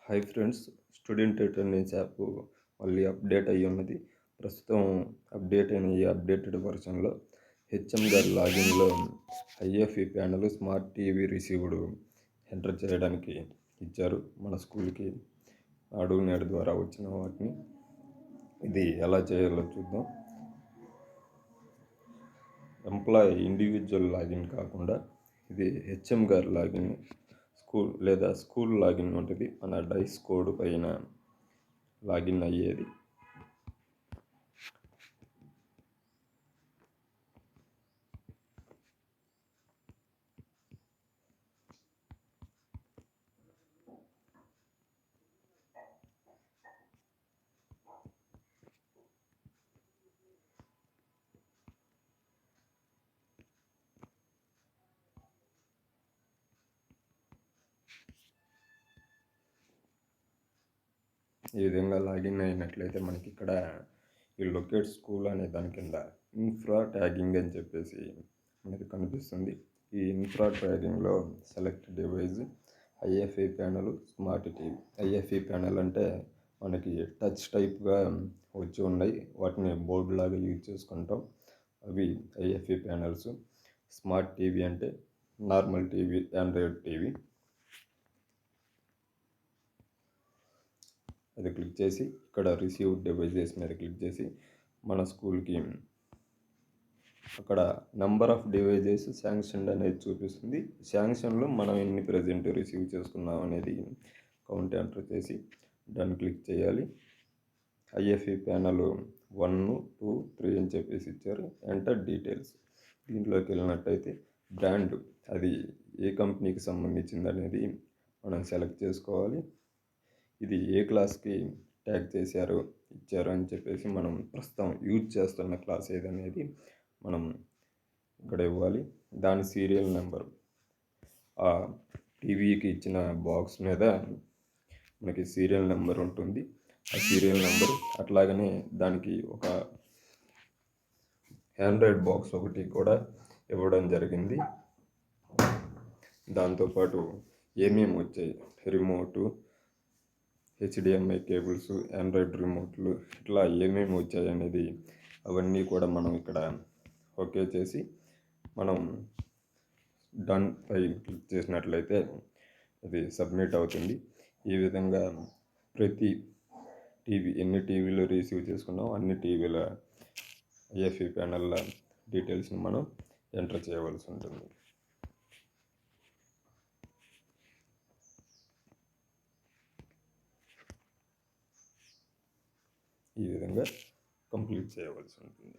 Hi friends, student attendance app మళ్ళీ update అయ్యి ఉన్నది. ప్రస్తుతం అప్డేట్ అయిన ఈ అప్డేటెడ్ వర్షన్లో హెచ్ఎం గారి లాగిన్లో IFE panel smart TV received enter చేయడానికి ఇచ్చారు. మన స్కూల్కి అడుగు నేడు ద్వారా వచ్చిన వాటిని ఇది ఎలా చేయాలో చూద్దాం. ఎంప్లాయీ ఇండివిజువల్ లాగిన్ కాకుండా ఇది హెచ్ఎం గారి లాగిన్, స్కూల్ లాగిన్ ఉంటుంది. మన డైస్ కోడ్ పైన లాగిన్ అయ్యేది. ఈ విధంగా లాగిన్ అయినట్లయితే మనకి ఇక్కడ ఈ లొకేట్ స్కూల్ అనే దాని కింద ఇన్ఫ్రా ట్యాగింగ్ అని చెప్పేసి మనకి కనిపిస్తుంది. ఈ ఇన్ఫ్రా ట్యాగింగ్లో select device IFE panel smart TV. IFE panel అంటే మనకి టచ్ టైప్గా వచ్చి ఉన్నాయి, వాటిని బోర్డు లాగా యూజ్ చేసుకుంటాం. అవి ఐఎఫ్ఈ ప్యానల్స్. స్మార్ట్ టీవీ అంటే నార్మల్ టీవీ, ఆండ్రాయిడ్ టీవీ. అది క్లిక్ చేసి ఇక్కడ రిసీవ్ డివైజెస్ మీద క్లిక్ చేసి మన స్కూల్కి అక్కడ నెంబర్ ఆఫ్ డివైజెస్ శాంక్షన్డ్ అనేది చూపిస్తుంది. శాంక్షన్లో మనం ఎన్ని ప్రజెంట్ రిసీవ్ చేసుకున్నాం అనేది కౌంట్ ఎంటర్ చేసి దాన్ని క్లిక్ చేయాలి. ఐఎఫ్ఈ ప్యానల్ 1, 2, 3 అని చెప్పేసి ఇచ్చారు. Enter details. దీంట్లోకి వెళ్ళినట్టయితే బ్రాండ్, అది ఏ కంపెనీకి సంబంధించింది అనేది మనం సెలెక్ట్ చేసుకోవాలి. ఇది ఏ క్లాస్కి ట్యాగ్ ఇచ్చారు అని చెప్పేసి మనం ప్రస్తుతం యూజ్ చేస్తున్న క్లాస్ ఏదనేది మనం ఇక్కడ ఇవ్వాలి. దాని సీరియల్ నెంబర్ ఆ టీవీకి ఇచ్చిన బాక్స్ మీద మనకి సీరియల్ నెంబర్ ఉంటుంది. ఆ సీరియల్ నెంబర్ అట్లాగనే దానికి ఒక ఆండ్రాయిడ్ బాక్స్ ఒకటి కూడా ఇవ్వడం జరిగింది. దాంతోపాటు ఏమేమి వచ్చాయి, రిమోటు, హెచ్డిఎంఐ కేబుల్స్, ఆండ్రాయిడ్ రిమోట్లు, ఇట్లా ఏమేమి వచ్చాయి అనేది అవన్నీ కూడా మనం ఇక్కడ ఓకే చేసి మనం డన్ పై క్లిక్ చేసినట్లయితే అది సబ్మిట్ అవుతుంది. ఈ విధంగా ప్రతి టీవీ, ఎన్ని టీవీలు రిసీవ్ చేసుకున్నామో అన్ని టీవీల ఐఎఫ్ఈ ప్యానల్ల డీటెయిల్స్ని మనం ఎంటర్ చేయవలసి ఉంటుంది. ఈ విధంగా కంప్లీట్ చేయవలసి ఉంటుంది.